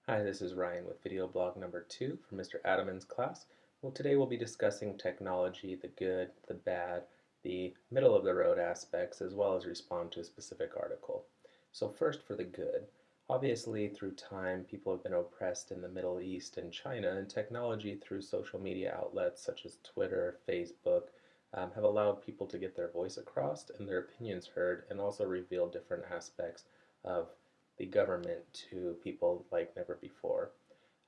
Hi, this is Ryan with video blog number 2 for Mr. Adamans' class. Well, today we'll be discussing technology, the good, the bad, the middle of the road aspects, as well as respond to a specific article. So first for the good. Obviously, through time, people have been oppressed in the Middle East and China, and technology through social media outlets such as Twitter, Facebook, have allowed people to get their voice across and their opinions heard, and also reveal different aspects of the government to people like never before.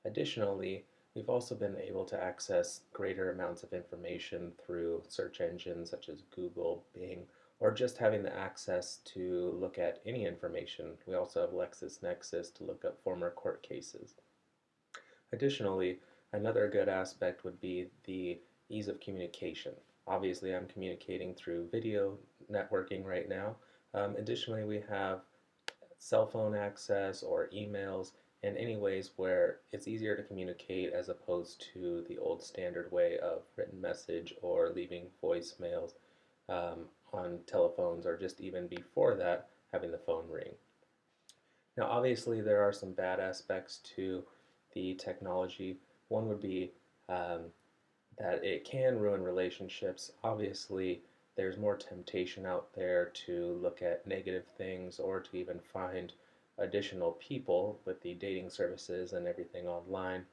Additionally, we've also been able to access greater amounts of information through search engines such as Google, Bing, or just having the access to look at any information. We also have LexisNexis to look up former court cases. Additionally, another good aspect would be the ease of communication. Obviously, I'm communicating through video networking right now. Additionally, we have cell phone access or emails and any ways where it's easier to communicate as opposed to the old standard way of written message or leaving voicemails on telephones, or just even before that having the phone ring. Now obviously there are some bad aspects to the technology. One would be that it can ruin relationships. Obviously, there's more temptation out there to look at negative things or to even find additional people with the dating services and everything online.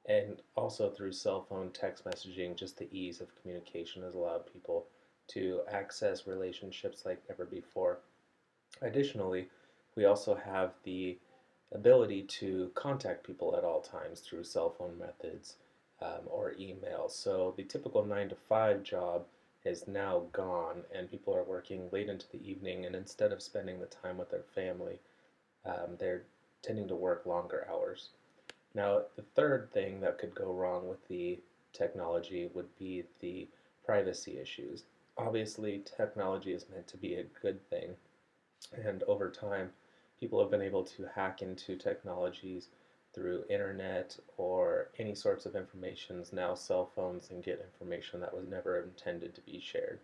And also through cell phone text messaging, just the ease of communication has allowed people to access relationships like never before. Additionally, we also have the ability to contact people at all times through cell phone methods or email. So the typical 9 to 5 job is now gone, and people are working late into the evening, and instead of spending the time with their family, they're tending to work longer hours. Now, the third thing that could go wrong with the technology would be the privacy issues. Obviously, technology is meant to be a good thing, and over time, people have been able to hack into technologies through internet or any sorts of informations, now cell phones, and get information that was never intended to be shared.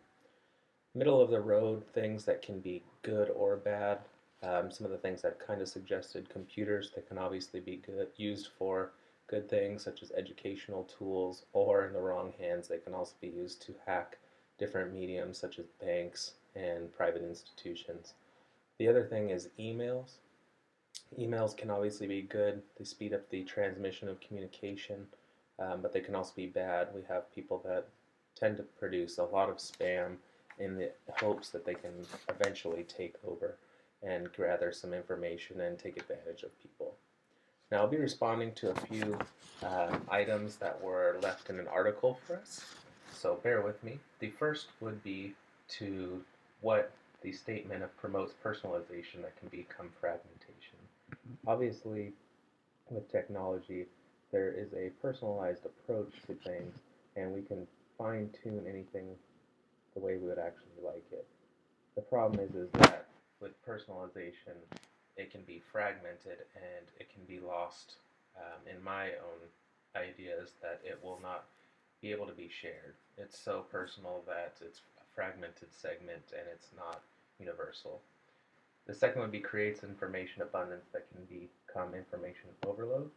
Middle of the road things that can be good or bad. Some of the things I've kind of suggested: computers that can obviously be good, used for good things such as educational tools, or in the wrong hands, they can also be used to hack different mediums such as banks and private institutions. The other thing is emails. Emails can obviously be good. They speed up the transmission of communication, but they can also be bad. We have people that tend to produce a lot of spam in the hopes that they can eventually take over and gather some information and take advantage of people. Now I'll be responding to a few items that were left in an article for us, so bear with me. The first would be to what the statement of promotes personalization that can become fragmentation. Obviously, with technology, there is a personalized approach to things, and we can fine tune anything the way we would actually like it. The problem is that with personalization, it can be fragmented and it can be lost. In my own ideas, that it will not be able to be shared. It's so personal that it's a fragmented segment and it's not universal. The second would be creates information abundance that can become information overload.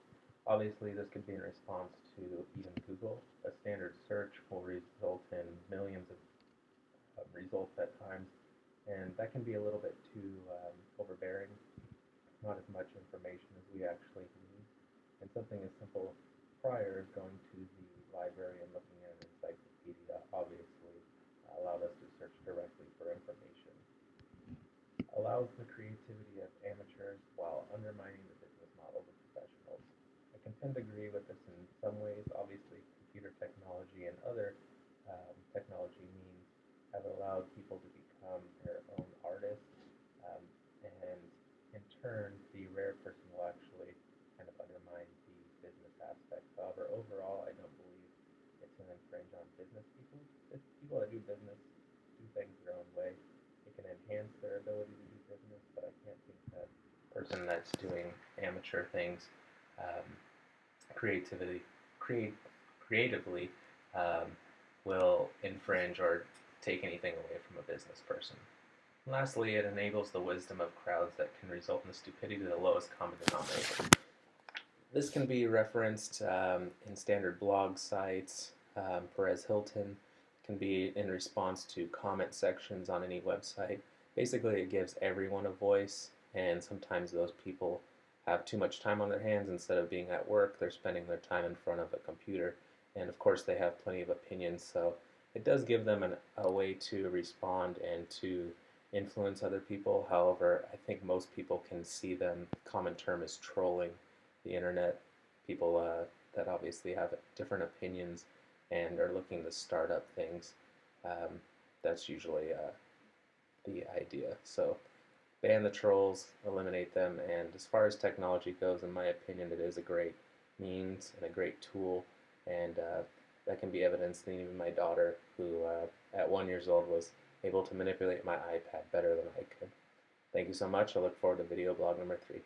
Obviously, this could be in response to even Google. A standard search will result in millions of results at times, and that can be a little bit too overbearing, not as much information as we actually need. And something as simple prior as going to the library and looking at an encyclopedia obviously allowed us to search directly for information. Allows the creativity of amateurs while undermining the business models of professionals. I can tend to agree with this in some ways. Obviously, computer technology and other technology means have allowed people to become their own artists, um, and in turn, the rare person will actually kind of undermine the business aspect. However, overall, I don't believe it's going to infringe on business people. It's people that do business do things their own way. It can enhance their ability to do business, but I can't think that person that's doing amateur things um, creativity create creatively um, will infringe or take anything away from a business person. And lastly, it enables the wisdom of crowds that can result in the stupidity of the lowest common denominator. This can be referenced in standard blog sites. Perez Hilton can be in response to comment sections on any website. Basically, it gives everyone a voice, and sometimes those people have too much time on their hands. Instead of being at work, they're spending their time in front of a computer, and of course, they have plenty of opinions. So it does give them a way to respond and to influence other people. However, I think most people can see them. Common term is trolling the internet. People that obviously have different opinions and are looking to start up things. Um, that's usually the idea. So ban the trolls, eliminate them, and as far as technology goes, in my opinion, it is a great means and a great tool, and that can be evidenced in even my daughter, who at 1 year old was able to manipulate my iPad better than I could. Thank you so much. I look forward to video blog number 3.